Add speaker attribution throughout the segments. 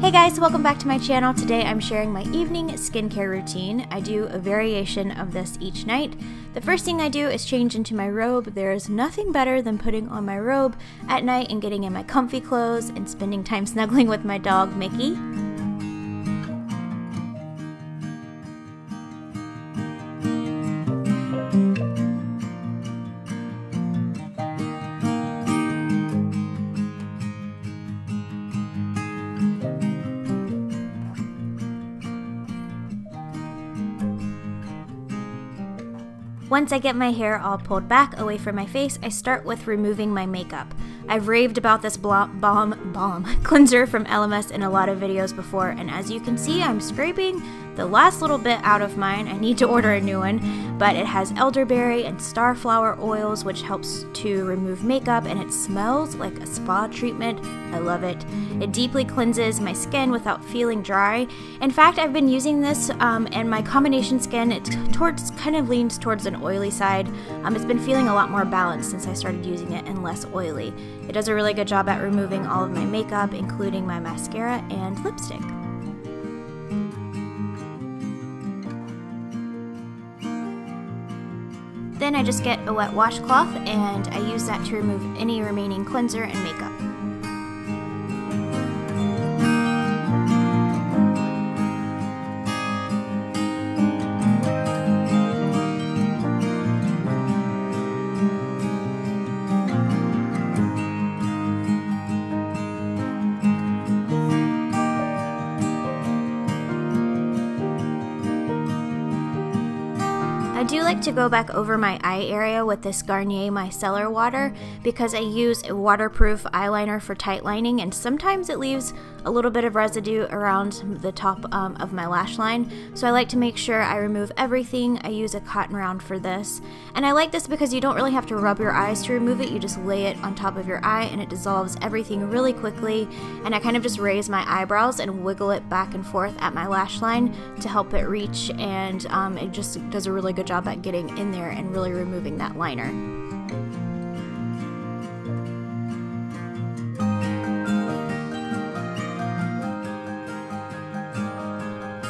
Speaker 1: Hey guys, welcome back to my channel. Today I'm sharing my evening skincare routine. I do a variation of this each night. The first thing I do is change into my robe. There is nothing better than putting on my robe at night and getting in my comfy clothes and spending time snuggling with my dog, Mickey. Once I get my hair all pulled back away from my face, I start with removing my makeup. I've raved about this balm cleanser from LMS in a lot of videos before, and as you can see, I'm scraping the last little bit out of mine. I need to order a new one, but it has elderberry and starflower oils, which helps to remove makeup, and it smells like a spa treatment. I love it. It deeply cleanses my skin without feeling dry. In fact, I've been using this, and my combination skin, it kind of leans towards an oily side. It's been feeling a lot more balanced since I started using it and less oily. It does a really good job at removing all of my makeup, including my mascara and lipstick. Then I just get a wet washcloth and I use that to remove any remaining cleanser and makeup. I do like to go back over my eye area with this Garnier Micellar water because I use a waterproof eyeliner for tight lining, and sometimes it leaves a little bit of residue around the top of my lash line, so I like to make sure I remove everything. I use a cotton round for this, and I like this because you don't really have to rub your eyes to remove it. You just lay it on top of your eye and it dissolves everything really quickly, and I kind of just raise my eyebrows and wiggle it back and forth at my lash line to help it reach, and it just does a really good job at getting in there and really removing that liner.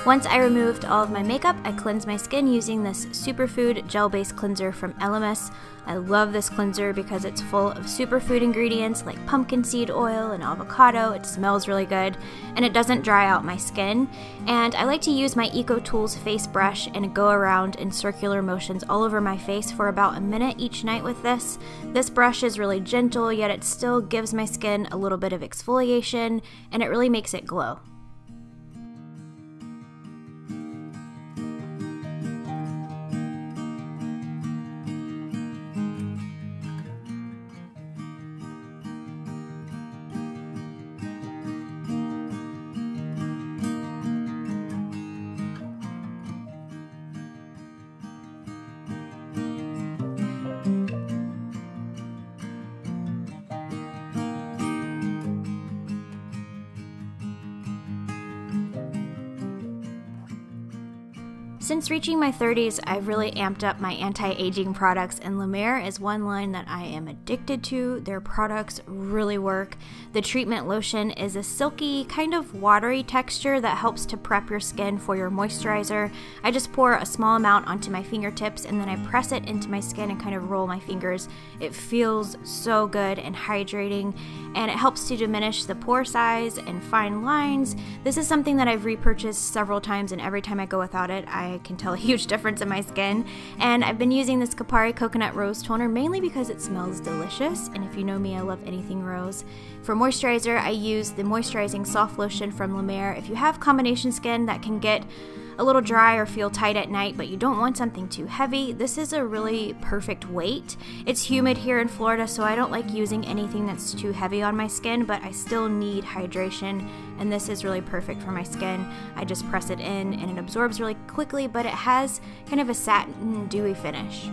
Speaker 1: Once I removed all of my makeup, I cleanse my skin using this superfood gel-based cleanser from LMS. I love this cleanser because it's full of superfood ingredients like pumpkin seed oil and avocado. It smells really good and it doesn't dry out my skin. And I like to use my EcoTools face brush and go around in circular motions all over my face for about a minute each night with this. This brush is really gentle, yet it still gives my skin a little bit of exfoliation and it really makes it glow. Since reaching my 30s, I've really amped up my anti-aging products, and La Mer is one line that I am addicted to. Their products really work. The treatment lotion is a silky, kind of watery texture that helps to prep your skin for your moisturizer. I just pour a small amount onto my fingertips and then I press it into my skin and kind of roll my fingers. It feels so good and hydrating, and it helps to diminish the pore size and fine lines. This is something that I've repurchased several times, and every time I go without it, I can tell a huge difference in my skin. And I've been using this Kapari Coconut Rose Toner mainly because it smells delicious, and if you know me, I love anything rose. For moisturizer, I use the Moisturizing Soft Lotion from La Mer. If you have combination skin that can get a little dry or feel tight at night, but you don't want something too heavy, this is a really perfect weight. It's humid here in Florida, so I don't like using anything that's too heavy on my skin, but I still need hydration, and this is really perfect for my skin. I just press it in and it absorbs really quickly, but it has kind of a satin dewy finish.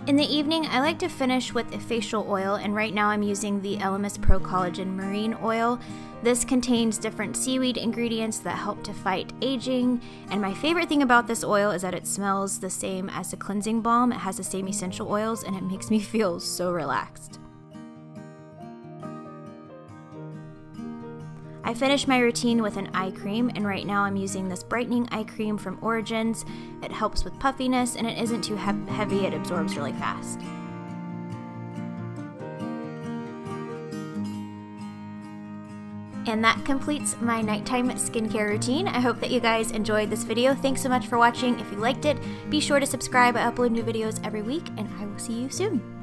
Speaker 1: In the evening, I like to finish with a facial oil, and right now I'm using the LMS Pro Collagen Marine Oil. This contains different seaweed ingredients that help to fight aging, and my favorite thing about this oil is that it smells the same as the cleansing balm. It has the same essential oils, and it makes me feel so relaxed. I finished my routine with an eye cream, and right now I'm using this brightening eye cream from Origins. It helps with puffiness and it isn't too heavy, it absorbs really fast. And that completes my nighttime skincare routine. I hope that you guys enjoyed this video. Thanks so much for watching. If you liked it, be sure to subscribe. I upload new videos every week, and I will see you soon.